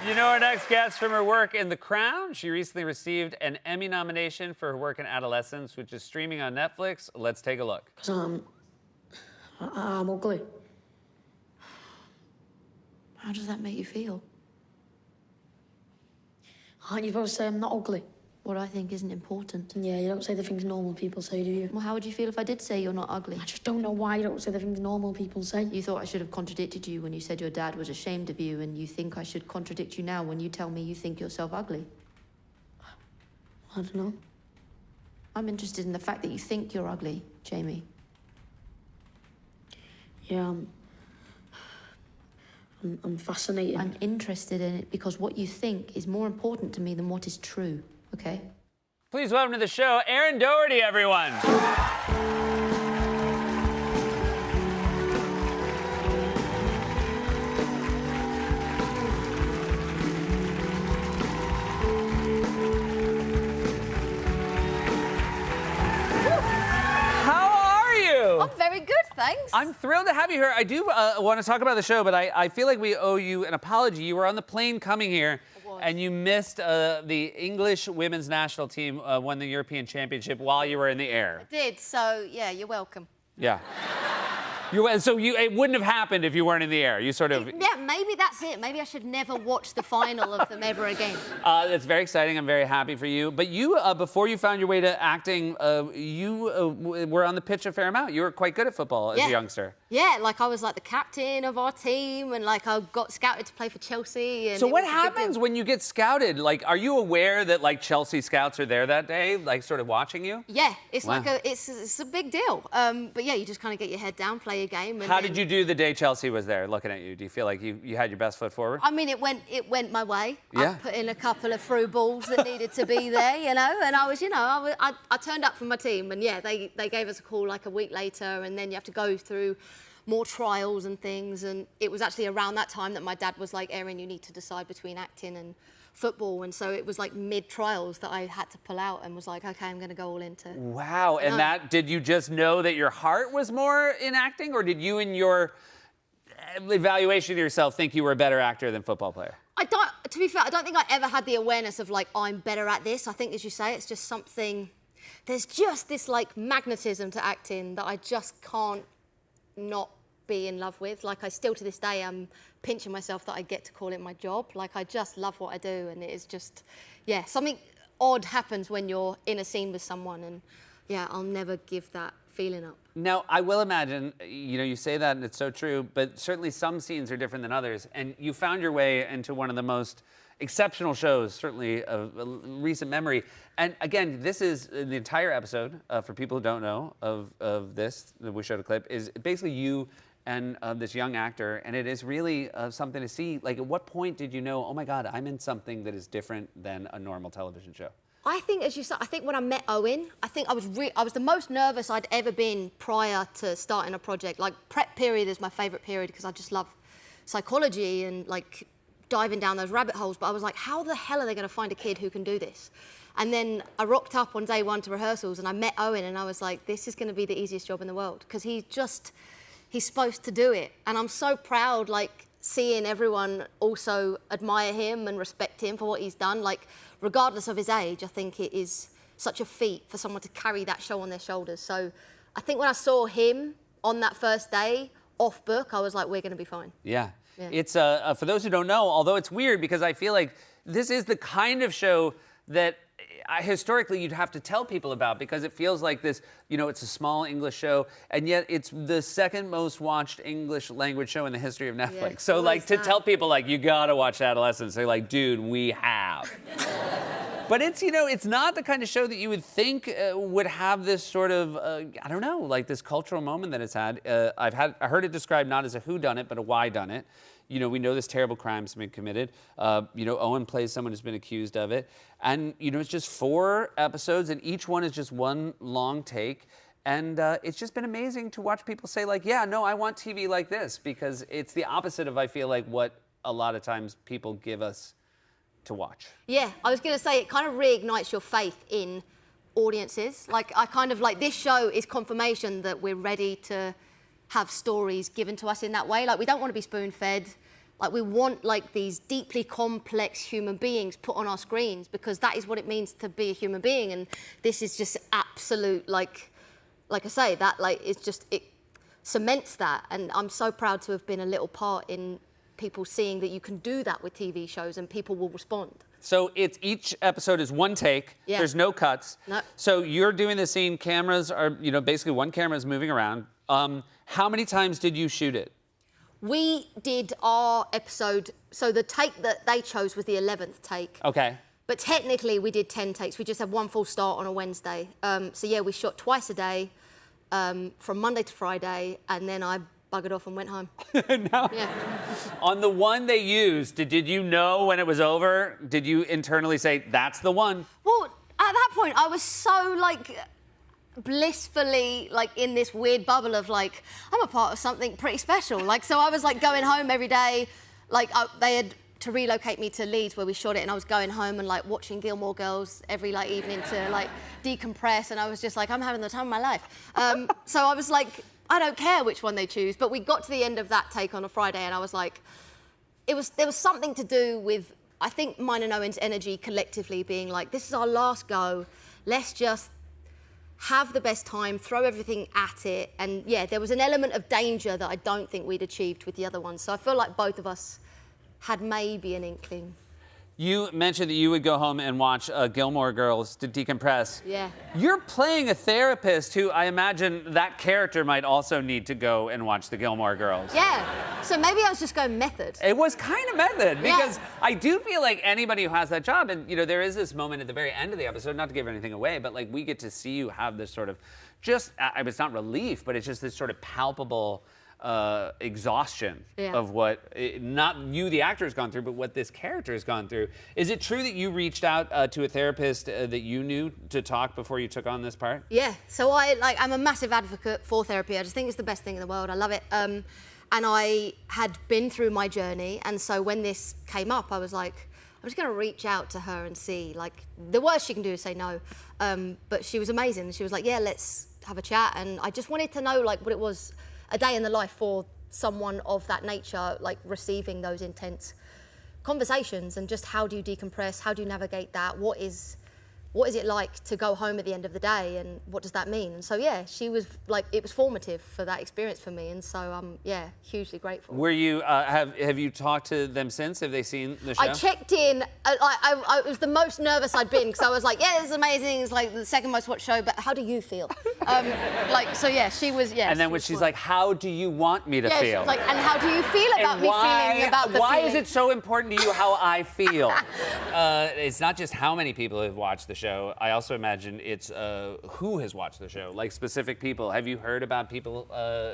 You know our next guest from her work in The Crown. She recently received an Emmy nomination for her work in Adolescence, which is streaming on Netflix. Let's take a look. Because I'm ugly. How does that make you feel? Aren't you supposed to say I'm not ugly? What I think isn't important. Yeah, you don't say the things normal people say, do you? Well, how would you feel if I did say you're not ugly? I just don't know why you don't say the things normal people say. You thought I should have contradicted you when you said your dad was ashamed of you, and you think I should contradict you now when you tell me you think yourself ugly? I don't know. I'm interested in the fact that you think you're ugly, Jamie. Yeah, I'm fascinated. I'm interested in it because what you think is more important to me than what is true, okay? Please welcome to the show, Erin Doherty, everyone. I'm very good, thanks. I'm thrilled to have you here. I do want to talk about the show, but I feel like we owe you an apology. You were on the plane coming here, and you missed the English women's national team won the European Championship while you were in the air. I did, so yeah, you're welcome. Yeah. It wouldn't have happened if you weren't in the air. You sort of... Yeah, maybe that's it. Maybe I should never watch the final of them ever again. It's very exciting. I'm very happy for you. But you, before you found your way to acting, you were on the pitch a fair amount. You were quite good at football as a youngster. Yeah, like I was like the captain of our team, and like I got scouted to play for Chelsea. And so what happens when you get scouted? Like, are you aware that like Chelsea scouts are there that day, like sort of watching you? Yeah, it's like it's a big deal. But yeah, you just kind of get your head down, play a game. And how did you do the day Chelsea was there looking at you? Do you feel like you had your best foot forward? I mean, it went my way. Yeah. I put in a couple of through balls that needed to be there, you know, and I was, you know, I turned up for my team, and yeah, they gave us a call like a week later, and then you have to go through more trials and things, and it was actually around that time that my dad was like, Erin, you need to decide between acting and football, and so it was like mid-trials that I had to pull out and was like, okay, I'm going to go all into... Wow, and that, did you just know that your heart was more in acting, or did you in your evaluation of yourself think you were a better actor than football player? To be fair, I don't think I ever had the awareness of like, I'm better at this. I think, as you say, it's just something... There's just this like magnetism to acting that I just can't not be in love with. Like, I still to this day am pinching myself that I get to call it my job. Like, I just love what I do, and it is just, yeah, something odd happens when you're in a scene with someone, and yeah, I'll never give that feeling up. Now, I will imagine, you know, you say that and it's so true, but certainly some scenes are different than others, and you found your way into one of the most exceptional shows, certainly of recent memory. And again, this is the entire episode, for people who don't know, of this, that we showed a clip, is basically you and this young actor, and it is really something to see. Like, at what point did you know, oh my God, I'm in something that is different than a normal television show? I think, as you said, I think when I met Owen, I think I was the most nervous I'd ever been prior to starting a project. Like, prep period is my favourite period because I just love psychology and like diving down those rabbit holes. But I was like, how the hell are they going to find a kid who can do this? And then I rocked up on day one to rehearsals, and I met Owen, and I was like, this is going to be the easiest job in the world because he's supposed to do it. And I'm so proud, like, seeing everyone also admire him and respect him for what he's done. Like, regardless of his age, I think it is such a feat for someone to carry that show on their shoulders. So I think when I saw him on that first day, off book, I was like, we're going to be fine. Yeah. It's, for those who don't know, although it's weird because I feel like this is the kind of show that historically you'd have to tell people about because it feels like this, you know, it's a small English show, and yet it's the second most watched English language show in the history of Netflix. Yeah, so like to tell people like, you gotta watch Adolescence, they're like, dude, we have. But it's, you know, it's not the kind of show that you would think would have this sort of, I don't know, like this cultural moment that it's had. I heard it described not as a whodunit, but a whydunit. You know, we know this terrible crime's been committed. You know, Owen plays someone who's been accused of it. And, you know, it's just 4 episodes, and each one is just one long take. And it's just been amazing to watch people say, like, yeah, no, I want TV like this, because it's the opposite of, I feel like, what a lot of times people give us to watch. Yeah, I was going to say, it kind of reignites your faith in audiences. Like, I kind of, like, this show is confirmation that we're ready to have stories given to us in that way. Like, we don't want to be spoon-fed. Like, we want, like, these deeply complex human beings put on our screens because that is what it means to be a human being. And this is just absolute, like I say, that, like, it's just, it cements that. And I'm so proud to have been a little part in people seeing that you can do that with TV shows and people will respond. So it's each episode is one take. Yeah. There's no cuts. No. So you're doing the scene. Cameras are, you know, basically one camera is moving around. How many times did you shoot it? We did our episode, so the take that they chose was the 11th take. Okay. But technically we did 10 takes. We just had one full start on a Wednesday. So yeah, we shot twice a day, from Monday to Friday, and then I buggered off and went home. No. Yeah. On the one they used, did you know when it was over? Did you internally say, that's the one? Well, at that point, I was so, like, blissfully, like, in this weird bubble of, like, I'm a part of something pretty special. Like, so I was, like, going home every day. Like, they had to relocate me to Leeds where we shot it, and I was going home and, like, watching Gilmore Girls every, like, evening to, like, decompress, and I was just like, I'm having the time of my life. So I was like, I don't care which one they choose, but we got to the end of that take on a Friday, and I was like, there was something to do with, I think, mine and Owen's energy collectively being like, this is our last go, let's just have the best time, throw everything at it, and yeah, there was an element of danger that I don't think we'd achieved with the other ones, so I feel like both of us had maybe an inkling. You mentioned that you would go home and watch Gilmore Girls to decompress. Yeah. You're playing a therapist who I imagine that character might also need to go and watch the Gilmore Girls. Yeah, so maybe I was just going method. It was kind of method Yeah. because I do feel like anybody who has that job, and you know, there is this moment at the very end of the episode, not to give anything away, but like we get to see you have this sort of just, it's not relief, but it's just this sort of palpable exhaustion Yeah. of what, not you, the actor, has gone through, but what this character has gone through. Is it true that you reached out to a therapist that you knew to talk before you took on this part? Yeah, so I'm a massive advocate for therapy. I just think it's the best thing in the world. I love it. And I had been through my journey, and so when this came up, I was like, I'm just going to reach out to her and see. Like, the worst she can do is say no. But she was amazing. She was like, yeah, let's have a chat. And I just wanted to know, like, what it was, a day in the life for someone of that nature, like receiving those intense conversations, and just how do you decompress? How do you navigate that? What is it like to go home at the end of the day, and what does that mean? And so yeah, she was like, it was formative for that experience for me, and so I'm yeah, hugely grateful. Were you have you talked to them since? Have they seen the show? I checked in. I was the most nervous I'd been because I was like, yeah, this is amazing. It's like the second most watched show, but how do you feel? So yeah, she was, yeah. And then when she's like, how do you want me to yeah, feel? she was like, and how do you feel about And me feeling about the why feeling? is it so important to you how I feel? It's not just how many people have watched the show. I also imagine it's who has watched the show, like specific people. Have you heard about people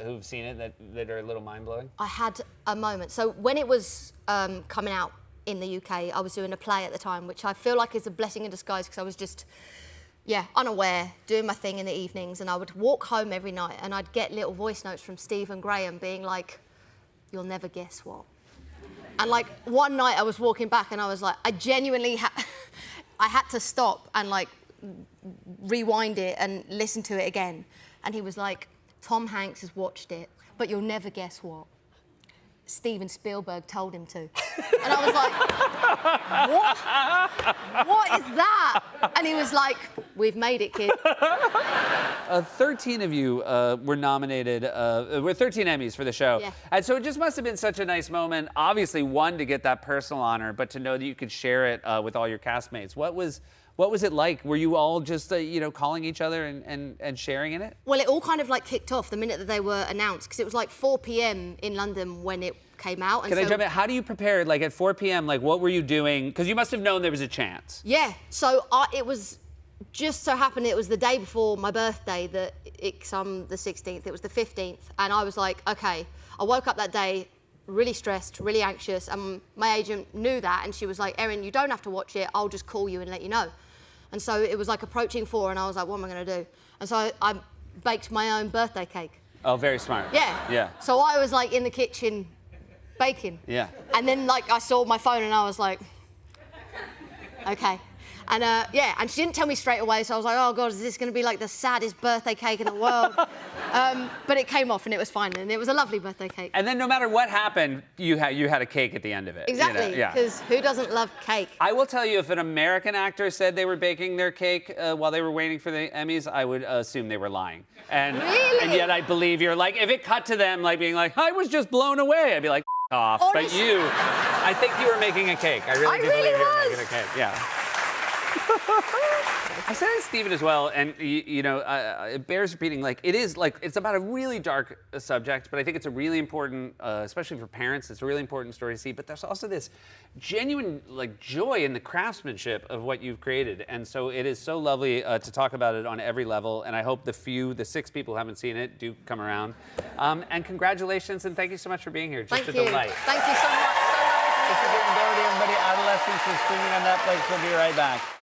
who've seen it that are a little mind-blowing? I had a moment. So when it was coming out in the UK, I was doing a play at the time, which I feel like is a blessing in disguise because I was just, yeah, unaware, doing my thing in the evenings, and I would walk home every night and I'd get little voice notes from Steve and Graham being like, you'll never guess what. And like one night I was walking back and I was like, I genuinely I had to stop and like rewind it and listen to it again. And he was like, Tom Hanks has watched it, but you'll never guess what. Steven Spielberg told him to. And I was like, what? What is that? And he was like, we've made it, kid. 13 of you were nominated, were 13 Emmys for the show. Yeah. And so it just must have been such a nice moment, obviously, one, to get that personal honor, but to know that you could share it with all your castmates. What was it like? Were you all just, calling each other and sharing in it? Well, it all kind of like kicked off the minute that they were announced, because it was like 4 p.m. in London when it came out. And Can I jump in? How do you prepare, like at 4 p.m., like what were you doing? Because you must have known there was a chance. Yeah, so it was just so happened it was the day before my birthday that it's the 16th, it was the 15th, and I was like, okay, I woke up that day really stressed, really anxious, and my agent knew that, and she was like, Erin, you don't have to watch it, I'll just call you and let you know. And so it was like approaching 4, and I was like, what am I going to do? And so I baked my own birthday cake. Oh, very smart. Yeah. Yeah. So I was like in the kitchen baking. Yeah. And then like I saw my phone and I was like, okay. And yeah, and she didn't tell me straight away, so I was like, oh God, is this going to be like the saddest birthday cake in the world? But it came off and it was fine, and it was a lovely birthday cake. And then no matter what happened, you had a cake at the end of it. Exactly, Yeah. because who doesn't love cake? I will tell you, if an American actor said they were baking their cake while they were waiting for the Emmys, I would assume they were lying. And, Really? And yet I believe you're like, if it cut to them like being like, I was just blown away, I'd be like, off. But Honestly. I think you were making a cake. I really do really believe you were was. making a cake. Yeah. I said it to Stephen as well, and it bears repeating. Like it's about a really dark subject, but I think it's a really important, especially for parents. It's a really important story to see. But there's also this genuine joy in the craftsmanship of what you've created, and so it is so lovely to talk about it on every level. And I hope the 6 people who haven't seen it do come around. And congratulations, and thank you so much for being here. Just Thank a you. delight. Thank you so much. So lovely to This be is here. Darren Doherty, everybody. Adolescence is streaming on Netflix. We'll be right back.